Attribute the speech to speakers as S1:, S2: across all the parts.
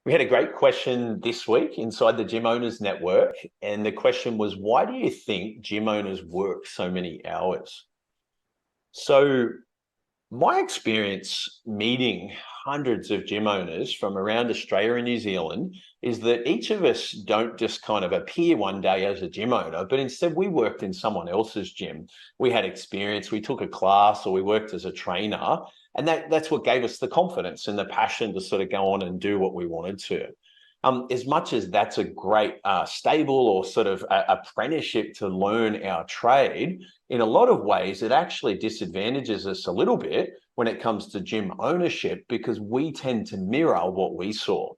S1: We had a great question this week inside the Gym Owners Network. And the question was, why do you think gym owners work so many hours? So, my experience meeting hundreds of gym owners from around Australia and New Zealand is that each of us don't just kind of appear one day as a gym owner, but instead we worked in someone else's gym. We had experience, we took a class, or we worked as a trainer. And that's what gave us the confidence and the passion to sort of go on and do what we wanted to. As much as that's a great stable or sort of apprenticeship to learn our trade, in a lot of ways, it actually disadvantages us a little bit when it comes to gym ownership because we tend to mirror what we saw.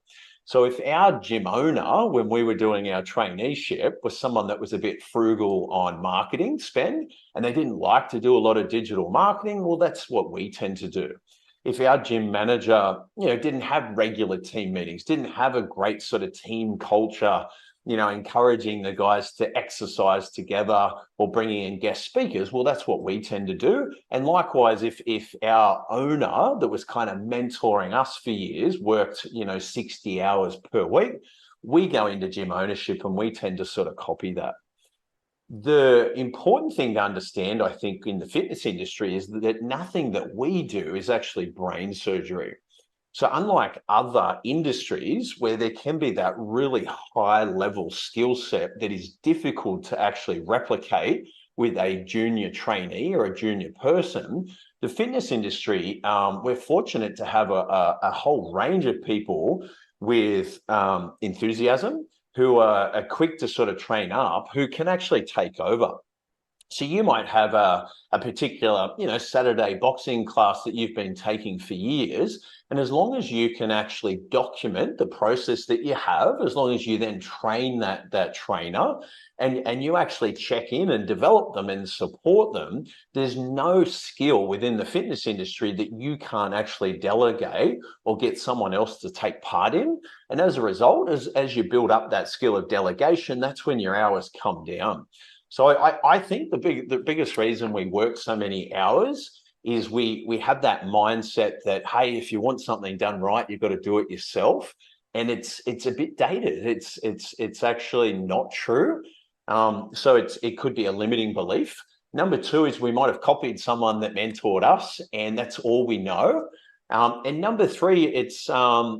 S1: So if our gym owner, when we were doing our traineeship, was someone that was a bit frugal on marketing spend and they didn't like to do a lot of digital marketing, well, that's what we tend to do. If our gym manager, didn't have regular team meetings, didn't have a great sort of team culture, encouraging the guys to exercise together or bringing in guest speakers, well, that's what we tend to do. And likewise, if our owner that was kind of mentoring us for years worked, 60 hours per week, we go into gym ownership and we tend to sort of copy that. The important thing to understand, I think, in the fitness industry is that nothing that we do is actually brain surgery. So unlike other industries where there can be that really high level skill set that is difficult to actually replicate with a junior trainee or a junior person, the fitness industry, we're fortunate to have a whole range of people with enthusiasm who are quick to sort of train up, who can actually take over. So you might have a particular, Saturday boxing class that you've been taking for years. And as long as you can actually document the process that you have, as long as you then train that trainer and you actually check in and develop them and support them, there's no skill within the fitness industry that you can't actually delegate or get someone else to take part in. And as a result, as you build up that skill of delegation, that's when your hours come down. So I think the biggest reason we work so many hours is we have that mindset that, hey, if you want something done right, you've got to do it yourself. And it's a bit dated. It's actually not true. So it could be a limiting belief. Number two is we might have copied someone that mentored us, and that's all we know. And number three, it's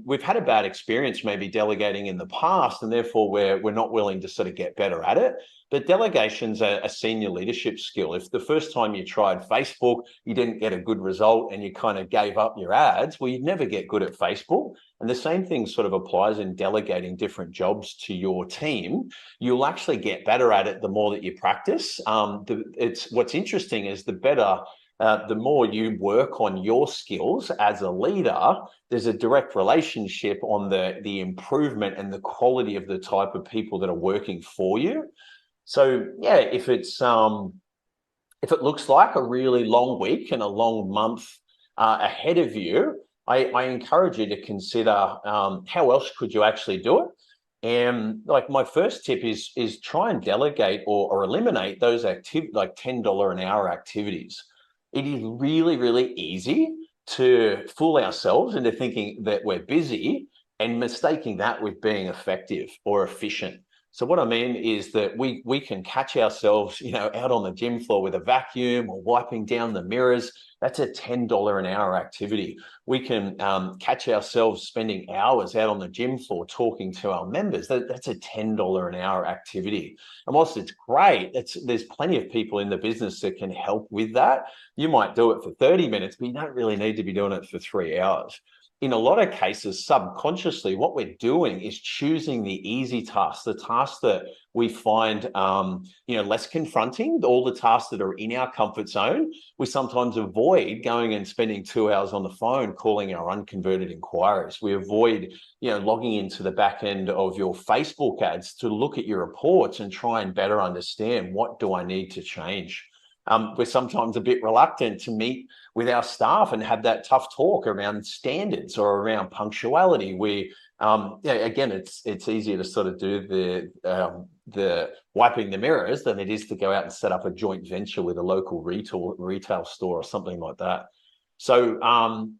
S1: we've had a bad experience maybe delegating in the past, and therefore we're not willing to sort of get better at it. But delegation's a senior leadership skill. If the first time you tried Facebook, you didn't get a good result and you kind of gave up your ads, well, you'd never get good at Facebook. And the same thing sort of applies in delegating different jobs to your team. You'll actually get better at it the more that you practice. What's interesting is the more you work on your skills as a leader, there's a direct relationship on the improvement and the quality of the type of people that are working for you. So yeah, if it looks like a really long week and a long month ahead of you, I encourage you to consider how else could you actually do it. And like my first tip is try and delegate or eliminate those activities like $10 an hour activities. It is really, really easy to fool ourselves into thinking that we're busy and mistaking that with being effective or efficient. So what I mean is that we can catch ourselves, out on the gym floor with a vacuum or wiping down the mirrors. That's a $10 an hour activity. We can catch ourselves spending hours out on the gym floor talking to our members. That's a $10 an hour activity. And whilst it's great, there's plenty of people in the business that can help with that. You might do it for 30 minutes, but you don't really need to be doing it for 3 hours. In a lot of cases, subconsciously, what we're doing is choosing the easy tasks, the tasks that we find, less confronting, all the tasks that are in our comfort zone. We sometimes avoid going and spending 2 hours on the phone calling our unconverted inquiries. We avoid, logging into the back end of your Facebook ads to look at your reports and try and better understand what do I need to change. We're sometimes a bit reluctant to meet with our staff and have that tough talk around standards or around punctuality. Again, it's easier to sort of do the wiping the mirrors than it is to go out and set up a joint venture with a local retail store or something like that. So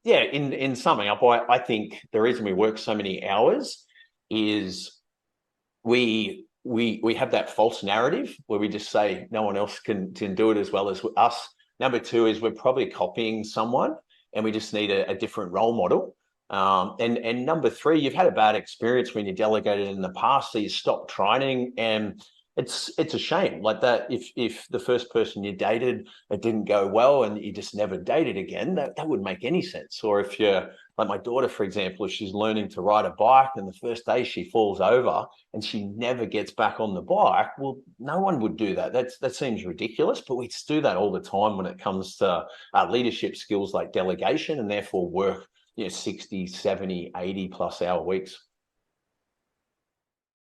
S1: yeah, in summing up, I think the reason we work so many hours is we have that false narrative where we just say no one else can do it as well as us. Number two is we're probably copying someone and we just need a different role model. And number three, you've had a bad experience when you delegated in the past, so you stop trying, and it's a shame like that. If the first person you dated, it didn't go well and you just never dated again, that wouldn't make any sense. Or if you're like my daughter, for example, if she's learning to ride a bike and the first day she falls over and she never gets back on the bike, well, no one would do that. That seems ridiculous, but we do that all the time when it comes to leadership skills like delegation, and therefore work 60, 70, 80 plus hour weeks.